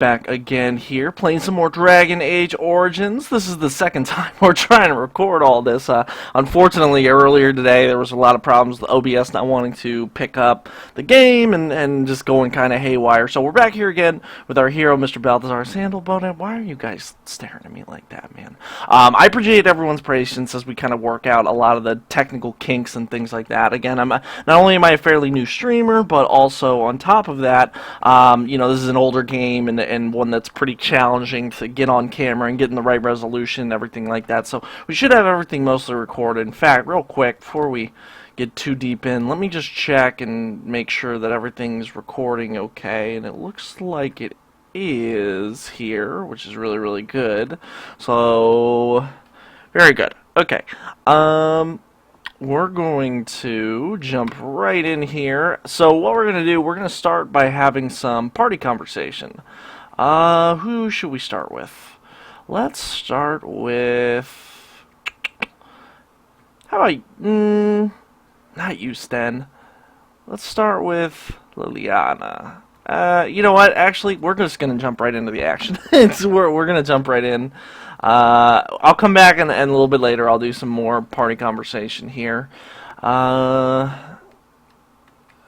Back again here, playing some more Dragon Age Origins. This is the second time we're trying to record all this. Unfortunately, earlier today there was a lot of problems with OBS not wanting to pick up the game and just going kind of haywire. So we're back here again with our hero, Mr. Balthazar Sandalbone. Why are you guys staring at me like that, man? I appreciate everyone's patience as we kind of work out a lot of the technical kinks and things like that. Again, not only am I a fairly new streamer, but also on top of that, you know, this is an older game and one that's pretty challenging to get on camera and get in the right resolution and everything like that. So we should have everything mostly recorded. In fact, real quick, before we get too deep in, let me just check and make sure that everything's recording okay. And it looks like it is here, which is really, really good. So, very good. Okay. We're going to jump right in here. So what we're going to do, we're going to start by having some party conversation. Who should we start with? Let's start with... How about... not you, Sten. Let's start with Liliana. You know what? Actually, we're just going to jump right into the action. We're going to jump right in. I'll come back and a little bit later I'll do some more party conversation here.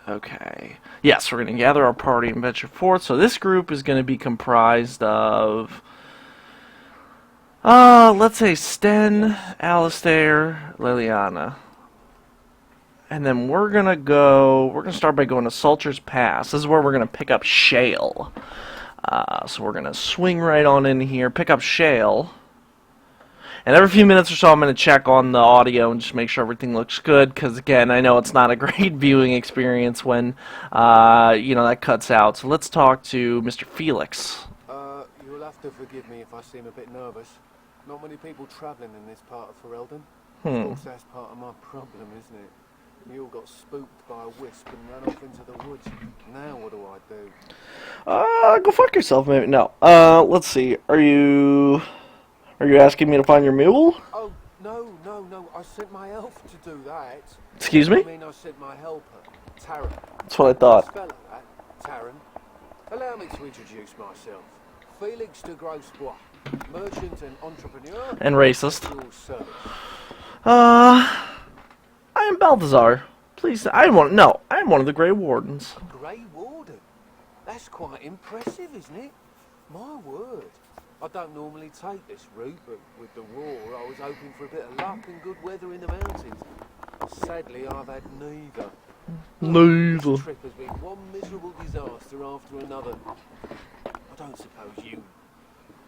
Okay. Yes, we're going to gather our party and venture forth. So this group is going to be comprised of, let's say Sten, Alistair, Liliana. And then we're going to start by going to Salter's Pass. This is where we're going to pick up Shale. So we're going to swing right on in here, pick up Shale. And every few minutes or so I'm going to check on the audio and just make sure everything looks good. Because, again, I know it's not a great viewing experience when, you know, that cuts out. So let's talk to Mr. Felix. You'll have to forgive me if I seem a bit nervous. Not many people travelling in this part of Ferelden. Of course, that's part of my problem, isn't it? We all got spooked by a wisp and ran off into the woods. Now what do I do? Go fuck yourself, maybe. No. Let's see. Are you asking me to find your mule? Oh, no. I sent my elf to do that. Excuse me? I mean, I sent my helper, Taran. That's what I thought. Spell that, Taran. Allow me to introduce myself. Felix de Grosbois, merchant and entrepreneur. And racist. At your service. I am Balthazar. Please, I am one of the Grey Wardens. Grey Warden? That's quite impressive, isn't it? My word. I don't normally take this route, but with the war, I was hoping for a bit of luck and good weather in the mountains. Sadly, I've had neither. This trip has been one miserable disaster after another. I don't suppose you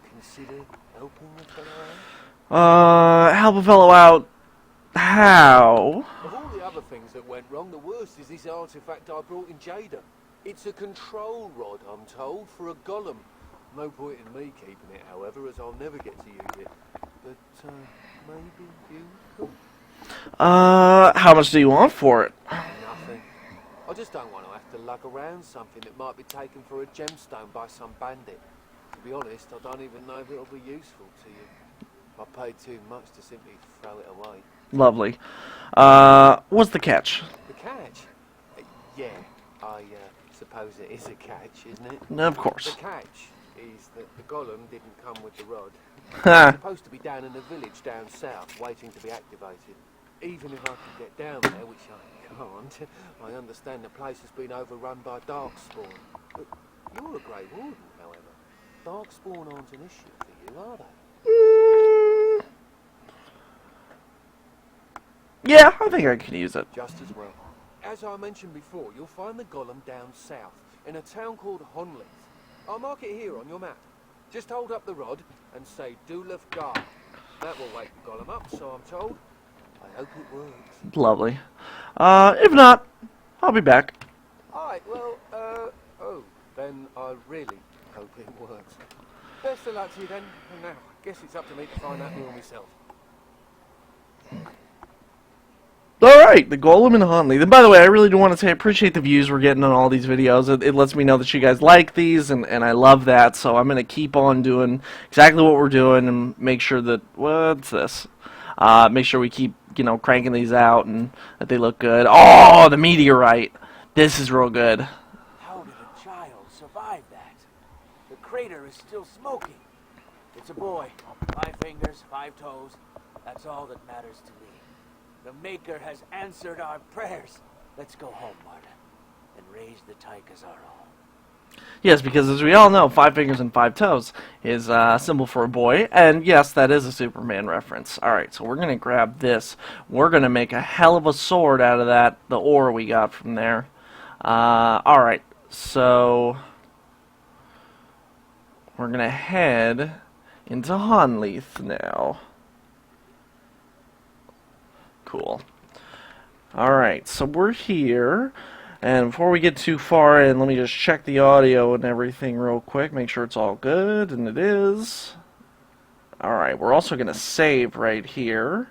consider helping the fellow out? Help a fellow out. How? Of all the other things that went wrong, the worst is this artifact I brought in Jada. It's a control rod, I'm told, for a golem. No point in me keeping it, however, as I'll never get to use it. But, maybe you could? How much do you want for it? Nothing. I just don't want to have to lug around something that might be taken for a gemstone by some bandit. To be honest, I don't even know if it'll be useful to you. I paid too much to simply throw it away. Lovely. What's the catch? The catch? Yeah, I suppose it is a catch, isn't it? Of course. The catch is that the golem didn't come with the rod. Ha. It's supposed to be down in a village down south, waiting to be activated. Even if I could get down there, which I can't, I understand the place has been overrun by darkspawn. But you're a Grey Warden, however. Darkspawn aren't an issue for you, are they? Yeah, I think I can use it. Just as well. As I mentioned before, you'll find the golem down south, in a town called Honnleath. I'll mark it here on your map. Just hold up the rod and say Dulaf Gar. That will wake the golem up, so I'm told. I hope it works. Lovely. If not, I'll be back. Alright, well, then I really hope it works. Best of luck to you then, and now, I guess it's up to me to find out more myself. Alright, the Golem and Honnleath. And by the way, I really do want to say I appreciate the views we're getting on all these videos. It lets me know that you guys like these, and I love that. So I'm going to keep on doing exactly what we're doing and make sure that... What's this? Make sure we keep, you know, cranking these out and that they look good. Oh, the meteorite. This is real good. How did a child survive that? The crater fire is still smoking. It's a boy. 5 fingers, 5 toes. That's all that matters to me. The Maker has answered our prayers. Let's go home, Marta, and raise the tyke as our own. Yes, because as we all know, 5 fingers and 5 toes is a symbol for a boy, and yes, that is a Superman reference. Alright, so we're going to grab this. We're going to make a hell of a sword out of that, the ore we got from there. Alright, so we're going to head into Honnleath now. Cool. Alright, so we're here. And before we get too far in, let me just check the audio and everything real quick. Make sure it's all good, and it is. Alright, we're also going to save right here.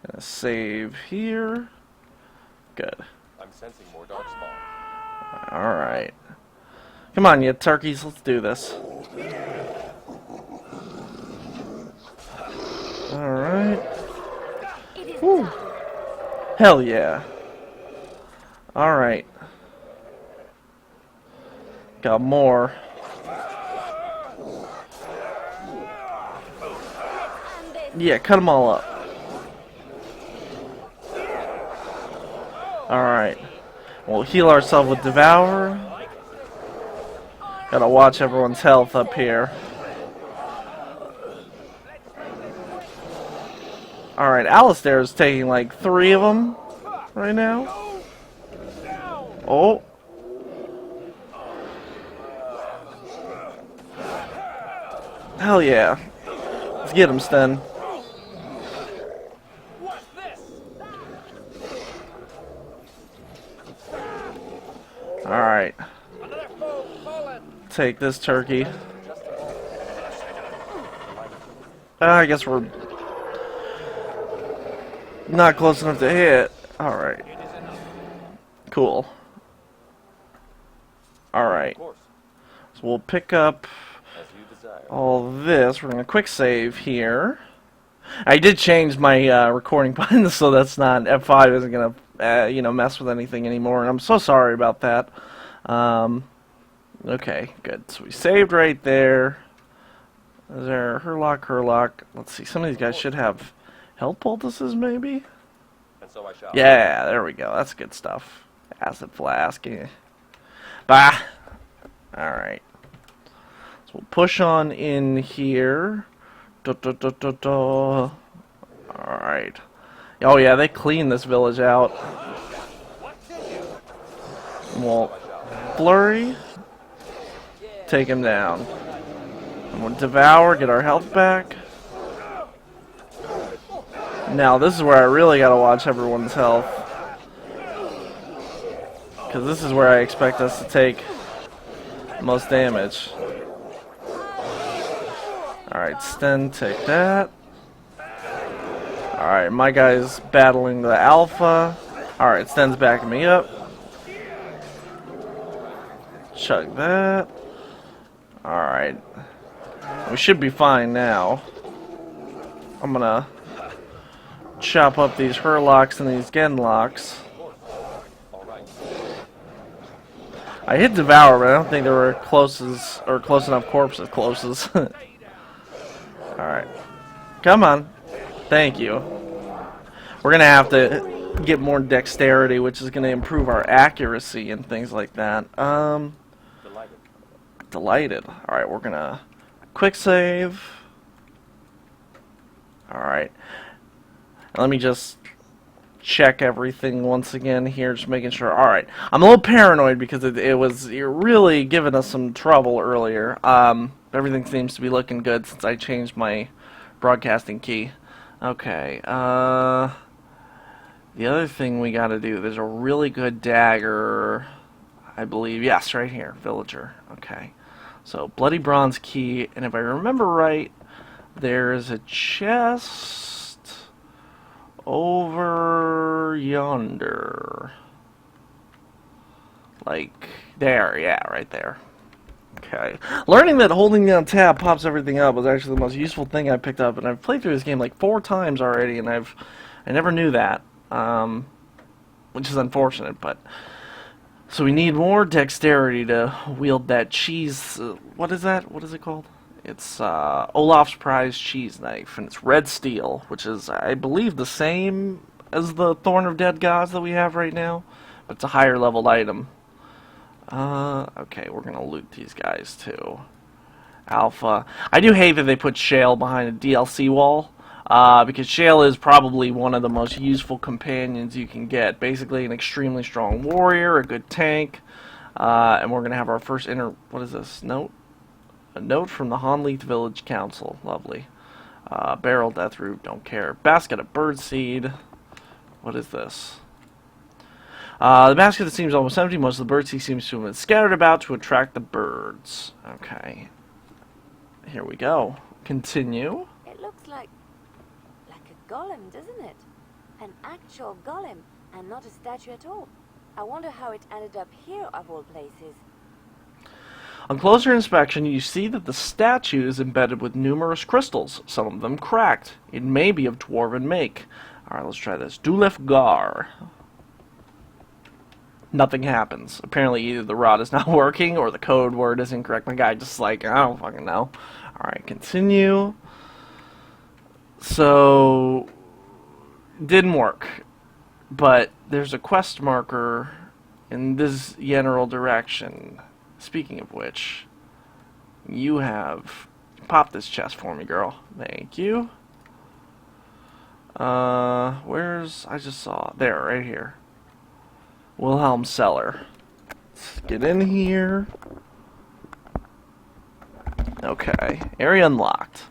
Gonna save here. Good. I'm sensing more dark spawn. Alright. Come on, you turkeys, let's do this. Alright. Woo. Hell yeah. Alright. Got more. Yeah, cut them all up. Alright. We'll heal ourselves with Devour. Gotta watch everyone's health up here. Alright, Alistair is taking like 3 of them right now. Oh. Hell yeah. Let's get him, Sten. Alright. Take this turkey. I guess we're not close enough to hit. Alright. Cool. Alright. So we'll pick up all this. We're going to quick save here. I did change my recording button so that's not F5 isn't going to mess with anything anymore, and I'm so sorry about that. Okay, good. So we saved right there. Is there Herlock? Let's see. Some of these guys should have health poultices, maybe? And so I shall. Yeah, there we go. That's good stuff. Acid flask. Yeah. Bah! Alright. So we'll push on in here. Alright. Oh yeah, they cleaned this village out. We'll flurry. Take him down. And we'll devour, get our health back. Now this is where I really gotta watch everyone's health. Because this is where I expect us to take most damage. Alright, Sten, take that. Alright, my guy's battling the alpha. Alright, Sten's backing me up. Chug that. Alright. We should be fine now. I'm gonna chop up these Herlocks and these Genlocks. I hit Devour, but I don't think there were close enough corpses closes. Alright. Come on. Thank you. We're gonna have to get more dexterity, which is gonna improve our accuracy and things like that. Delighted. Alright, we're gonna quick save. Alright. Let me just check everything once again here, just making sure. Alright, I'm a little paranoid because it was really giving us some trouble earlier. Everything seems to be looking good since I changed my broadcasting key. Okay, the other thing we gotta do, there's a really good dagger, I believe. Yes, right here, villager. Okay, so bloody bronze key, and if I remember right, there's a chest over yonder. Like there, yeah, right there. Okay. Learning that holding down tab pops everything up was actually the most useful thing I picked up, and I've played through this game like 4 times already, and I never knew that, which is unfortunate, but So we need more dexterity to wield that cheese. What is that? What is it called? It's Olaf's Prize cheese knife, and it's red steel, which is, I believe, the same as the Thorn of Dead Gods that we have right now, but it's a higher leveled item. Okay, we're gonna loot these guys too. Alpha. I do hate that they put Shale behind a DLC wall, because Shale is probably one of the most useful companions you can get. Basically, an extremely strong warrior, a good tank, and we're gonna have our first what is this? Note? A note from the Honnleath Village Council. Lovely. Barrel death root, don't care. Basket of birdseed. What is this? The basket that seems almost empty. Most of the birdseed seems to have been scattered about to attract the birds. Okay. Here we go. Continue. It looks like a golem, doesn't it? An actual golem, and not a statue at all. I wonder how it ended up here of all places. On closer inspection, you see that the statue is embedded with numerous crystals, some of them cracked. It may be of dwarven make. Alright, let's try this. Dulef Gar. Nothing happens. Apparently either the rod is not working or the code word is incorrect. My guy just like, I don't fucking know. Alright, continue. So, didn't work. But there's a quest marker in this general direction. Speaking of which, you have... Pop this chest for me, girl. Thank you. Where's... I just saw... There, right here. Wilhelm Cellar. Let's get in here. Okay. Area unlocked.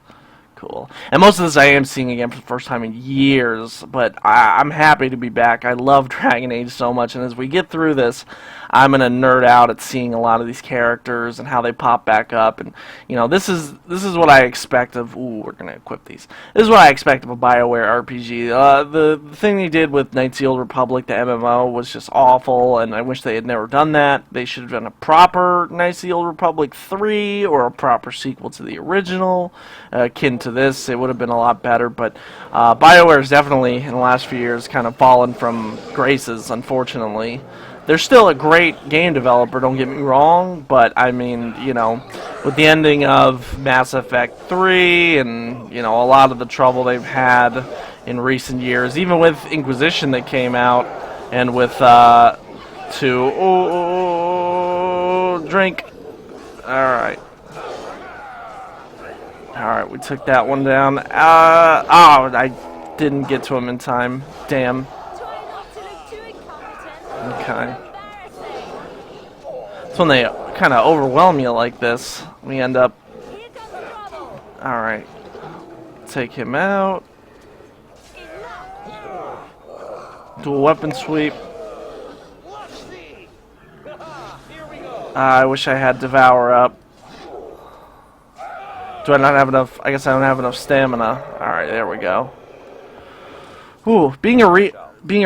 Cool. And most of this I am seeing again for the first time in years, but I'm happy to be back. I love Dragon Age so much, and as we get through this, I'm gonna nerd out at seeing a lot of these characters and how they pop back up. And you know, this is what I expect of. Ooh, we're gonna equip these. This is what I expect of a BioWare RPG. The thing they did with Knights of the Old Republic, the MMO, was just awful, and I wish they had never done that. They should have done a proper Knights of the Old Republic 3 or a proper sequel to the original, akin to this. It would have been a lot better. But BioWare has definitely, in the last few years, kind of fallen from graces, unfortunately. They're still a great game developer, don't get me wrong, but I mean, you know, with the ending of Mass Effect 3 and, you know, a lot of the trouble they've had in recent years, even with Inquisition that came out, and with, drink. Alright. Alright, we took that one down. I didn't get to him in time. Damn. Okay. It's when they kind of overwhelm you like this. We end up... Alright. Take him out. Do a weapon sweep. I wish I had Devour up. Do I not have enough? I guess I don't have enough stamina. Alright, there we go. Ooh, being a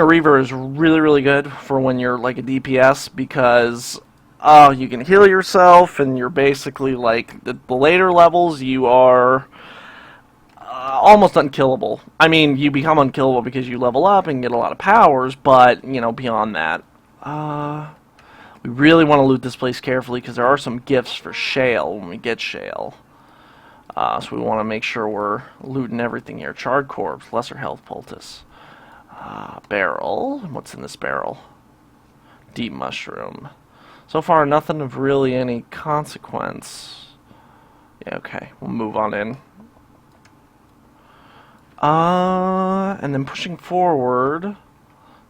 Reaver is really, really good for when you're like a DPS because you can heal yourself and you're basically like, the later levels you are almost unkillable. I mean, you become unkillable because you level up and get a lot of powers, but, you know, beyond that. We really want to loot this place carefully because there are some gifts for Shale when we get Shale. So we want to make sure we're looting everything here. Charred corpse, lesser health poultice. Barrel. What's in this barrel? Deep mushroom. So far, nothing of really any consequence. Yeah, okay. We'll move on in. And then pushing forward,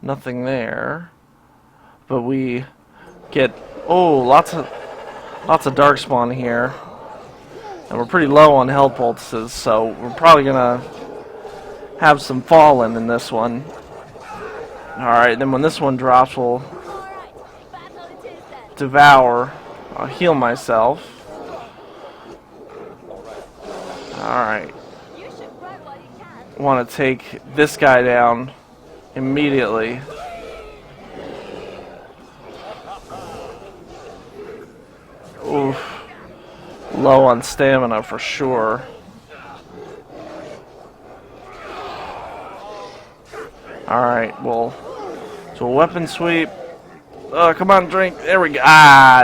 nothing there. But we get lots of darkspawn here. And we're pretty low on health poultices, so we're probably gonna have some fallen in this one. Alright, then when this one drops, we'll Devour. I'll heal myself. Alright. Want to take this guy down immediately. Oof. Low on stamina for sure. Alright, well, so a weapon sweep. Come on, drink. There we go. Ah,